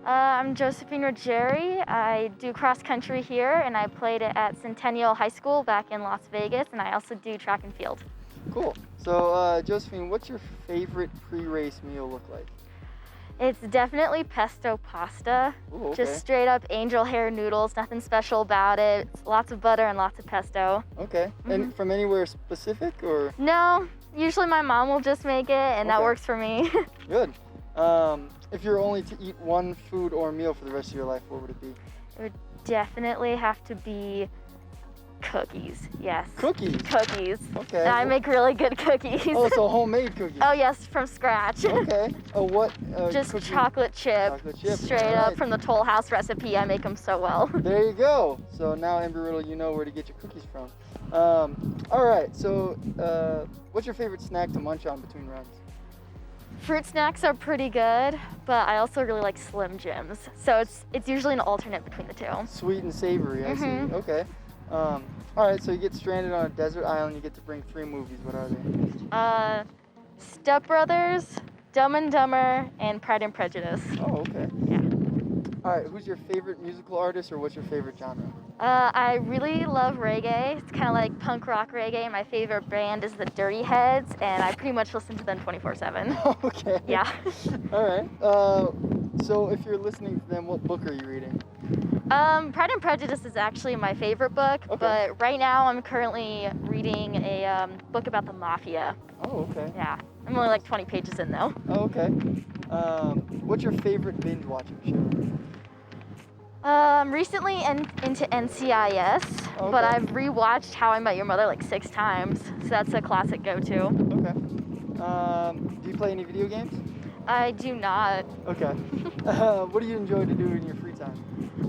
I'm Josephine Ruggieri. I do cross country here, and I played it at Centennial High School back in Las Vegas, and I also do track and field. Cool. So, Josephine, what's your favorite pre-race meal look like? It's definitely pesto pasta. Ooh, okay. Just straight up angel hair noodles, nothing special about it. Lots of butter and lots of pesto. Okay. And from anywhere specific, or? No, usually my mom will just make it, and that works for me. Good. If you're only to eat one food or meal for the rest of your life, what would it be? It would definitely have to be cookies, yes. Cookies? Cookies. Okay. I make really good cookies. Oh, so homemade cookies? Oh, yes, from scratch. Okay. What? Just cookie? chocolate chip. Chocolate chip. Straight up from the Toll House recipe. I make them so well. There you go. So now, Embry-Riddle, you know where to get your cookies from. All right. So, what's your favorite snack to munch on between runs? Fruit snacks are pretty good, but I also really like Slim Jims. So it's usually an alternate between the two. Sweet and savory, I see. Okay. All right, so you get stranded on a desert island, you get to bring 3 movies. What are they? Step Brothers, Dumb and Dumber, and Pride and Prejudice. Oh, okay. Yeah. All right, who's your favorite musical artist, or what's your favorite genre? I really love reggae. It's kind of like punk rock reggae. My favorite band is the Dirty Heads, and I pretty much listen to them 24/7. Okay. Yeah. All right. So if you're listening to them, what book are you reading? Pride and Prejudice is actually my favorite book, but right now I'm currently reading a book about the mafia. Oh, okay. Yeah. I'm only like 20 pages in though. Oh, okay. What's your favorite binge watching show? Recently into NCIS, but I've rewatched How I Met Your Mother like 6 times, so that's a classic go-to. Okay. Do you play any video games? I do not. Okay. What do you enjoy to do in your free time?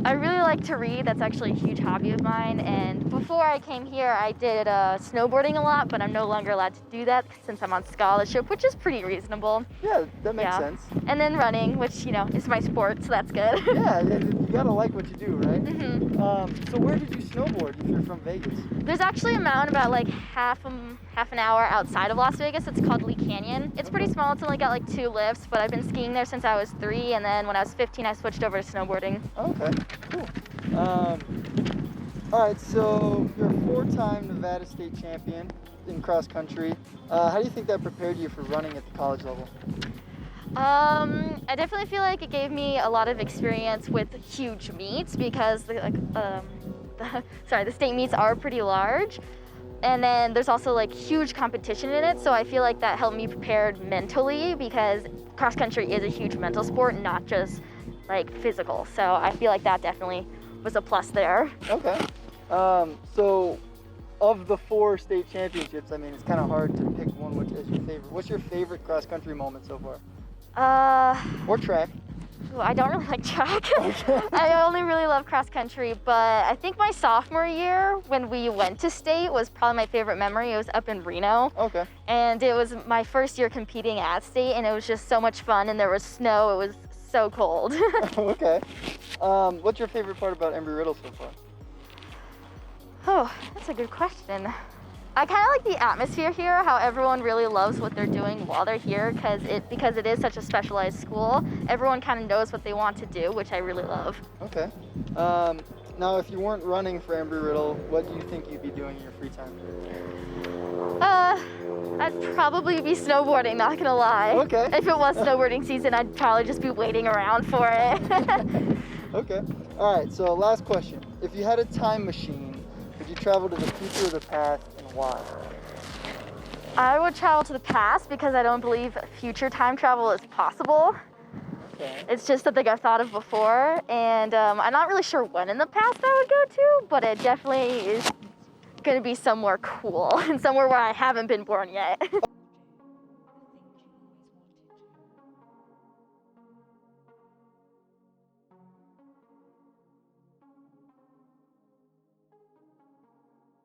I really like to read. That's actually a huge hobby of mine. And before I came here, I did snowboarding a lot, but I'm no longer allowed to do that since I'm on scholarship, which is pretty reasonable. Yeah, that makes sense. And then running, which, you know, is my sport, so that's good. Yeah, you gotta like what you do, right? So where did you snowboard if you're from Vegas? There's actually a mountain about like half an hour outside of Las Vegas. It's called Lee Canyon. It's pretty small. It's only got like 2 lifts, but I've been skiing there since I was 3, and then when I was 15, I switched over to snowboarding. Okay, cool. All right, so you're a 4-time Nevada state champion in cross country. How do you think that prepared you for running at the college level? I definitely feel like it gave me a lot of experience with huge meets because the state meets are pretty large. And then there's also like huge competition in it, so I feel like that helped me prepared mentally because cross country is a huge mental sport, not just like physical. So I feel like that definitely was a plus there. Okay. So of the 4 state championships, I mean, it's kind of hard to pick one which is your favorite. What's your favorite cross country moment so far? Or track? I don't really like track. I only really love cross country, but I think my sophomore year when we went to state was probably my favorite memory. It was up in Reno. Okay. And it was my first year competing at state, and it was just so much fun, and there was snow. It was so cold. Okay. What's your favorite part about Embry-Riddle so far? Oh, that's a good question. I kind of like the atmosphere here, how everyone really loves what they're doing while they're here because it is such a specialized school. Everyone kind of knows what they want to do, which I really love. Okay. Now, if you weren't running for Embry-Riddle, what do you think you'd be doing in your free time? I'd probably be snowboarding, not gonna lie. Okay. If it was snowboarding season, I'd probably just be waiting around for it. Okay. All right, so last question. If you had a time machine, would you travel to the future or the past, and why? I would travel to the past because I don't believe future time travel is possible. Okay. It's just something I've thought of before, and I'm not really sure when in the past I would go to, but it definitely is going to be somewhere cool and somewhere where I haven't been born yet.